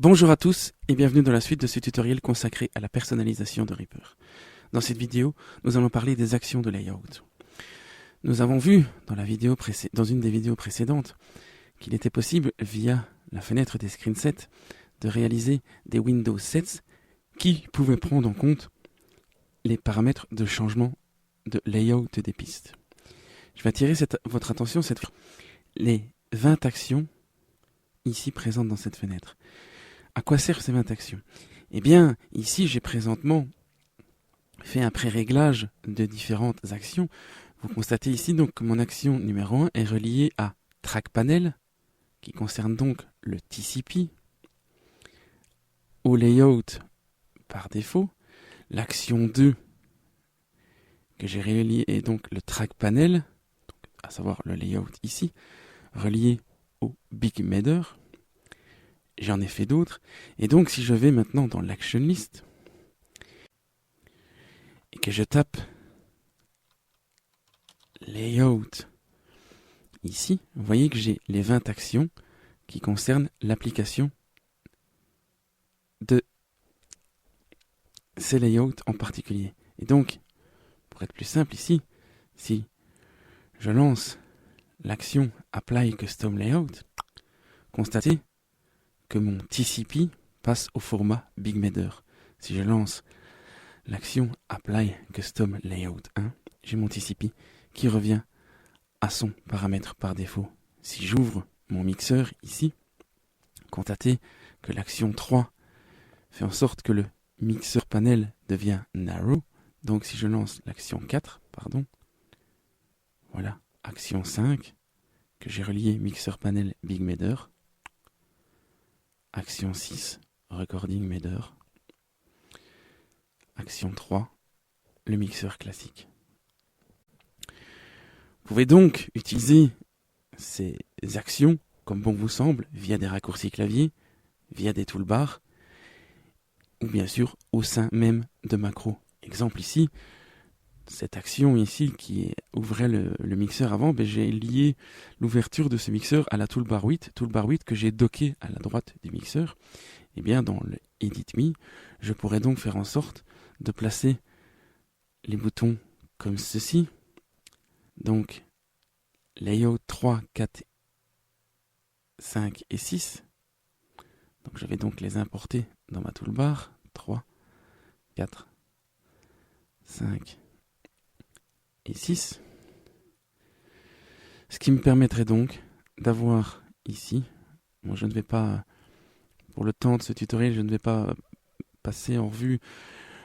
Bonjour à tous et bienvenue dans la suite de ce tutoriel consacré à la personnalisation de Reaper. Dans cette vidéo, nous allons parler des actions de layout. Nous avons vu dans une des vidéos précédentes qu'il était possible, via la fenêtre des screensets, de réaliser des Windows Sets qui pouvaient prendre en compte les paramètres de changement de layout des pistes. Je vais attirer votre attention cette fois les 20 actions ici présentes dans cette fenêtre. À quoi servent ces 20 actions? Eh bien, ici, j'ai présentement fait un pré-réglage de différentes actions. Vous constatez ici donc que mon action numéro 1 est reliée à TrackPanel, qui concerne donc le TCP, au layout par défaut. L'action 2 que j'ai reliée est donc le TrackPanel, à savoir le layout ici, relié au BigMeader. J'en ai fait d'autres. Et donc, si je vais maintenant dans l'Action List et que je tape Layout ici, vous voyez que j'ai les 20 actions qui concernent l'application de ces layouts en particulier. Et donc, pour être plus simple ici, si je lance l'action Apply Custom Layout, constatez que mon TCP passe au format BigMeader. Si je lance l'action Apply Custom Layout 1, j'ai mon TCP qui revient à son paramètre par défaut. Si j'ouvre mon mixeur ici, constatez que l'action 3 fait en sorte que le mixeur panel devient narrow. Donc si je lance l'action 4, voilà, action 5, que j'ai relié mixeur panel BigMeader, action 6, recording meader, action 3, le mixeur classique. Vous pouvez donc utiliser ces actions comme bon vous semble, via des raccourcis clavier, via des toolbars, ou bien sûr au sein même de macros. Exemple ici, cette action ici qui ouvrait le mixeur avant, j'ai lié l'ouverture de ce mixeur à la toolbar 8 que j'ai docké à la droite du mixeur. Et bien dans le Edit Me, je pourrais donc faire en sorte de placer les boutons comme ceci. Donc Layout 3, 4, 5 et 6. Donc je vais donc les importer dans ma toolbar. 3, 4, 5 et 6. Ce qui me permettrait donc d'avoir ici, moi je ne vais pas, pour le temps de ce tutoriel, je ne vais pas passer en revue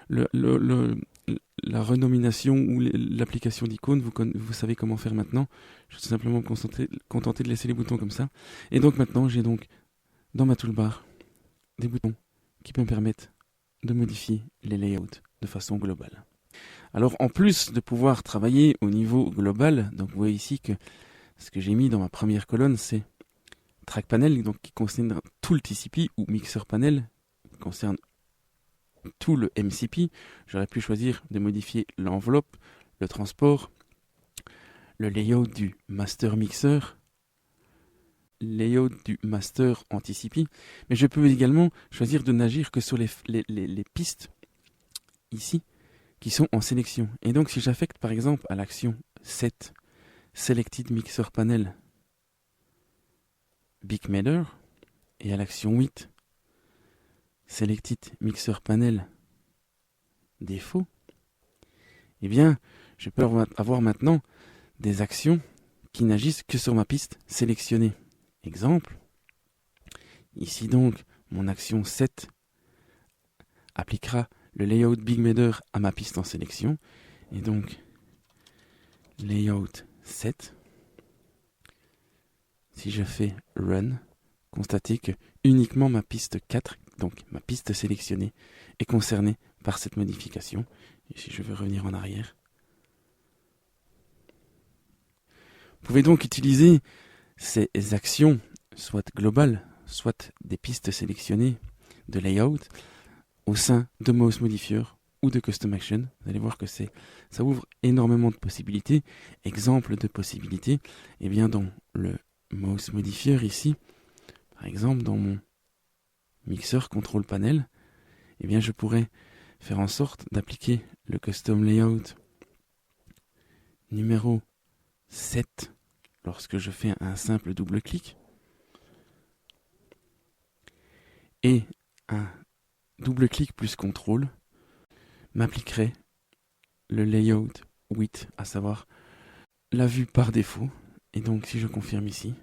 la renomination ou l'application d'icônes, vous savez comment faire maintenant. Je suis simplement contenté de laisser les boutons comme ça. Et donc maintenant, j'ai donc dans ma toolbar des boutons qui me permettent de modifier les layouts de façon globale. Alors en plus de pouvoir travailler au niveau global, donc vous voyez ici que ce que j'ai mis dans ma première colonne, c'est TrackPanel, donc qui concerne tout le TCP, ou Mixer Panel, qui concerne tout le MCP. J'aurais pu choisir de modifier l'enveloppe, le transport, le layout du master mixer, layout du master en TCP, mais je peux également choisir de n'agir que sur les pistes ici qui sont en sélection. Et donc si j'affecte par exemple à l'action 7 Selected Mixer Panel BigMeader et à l'action 8 Selected Mixer Panel défaut, eh bien, je peux avoir maintenant des actions qui n'agissent que sur ma piste sélectionnée. Exemple, ici donc, mon action 7 appliquera le layout BigMeader à ma piste en sélection, et donc, layout 7. Si je fais Run, constatez que uniquement ma piste 4, donc ma piste sélectionnée, est concernée par cette modification. Et si je veux revenir en arrière, vous pouvez donc utiliser ces actions, soit globales, soit des pistes sélectionnées de layout, au sein de Mouse Modifier ou de Custom Action. Vous allez voir que ça ouvre énormément de possibilités. Exemple de possibilités, dans le Mouse Modifier ici, par exemple dans mon mixeur, contrôle panel, eh bien je pourrais faire en sorte d'appliquer le custom layout numéro 7 lorsque je fais un simple double clic et un double clic plus contrôle m'appliquerait le layout 8, à savoir la vue par défaut. Et donc si je confirme ici,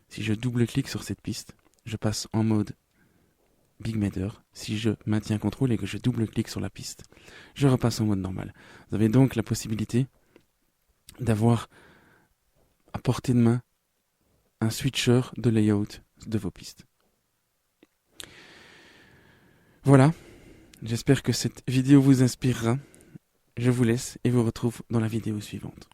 si je double clique sur cette piste, je passe en mode Big Matter. Si je maintiens contrôle et que je double clique sur la piste, je repasse en mode normal. Vous avez donc la possibilité d'avoir à portée de main un switcher de layout de vos pistes. Voilà, j'espère que cette vidéo vous inspirera. Je vous laisse et vous retrouve dans la vidéo suivante.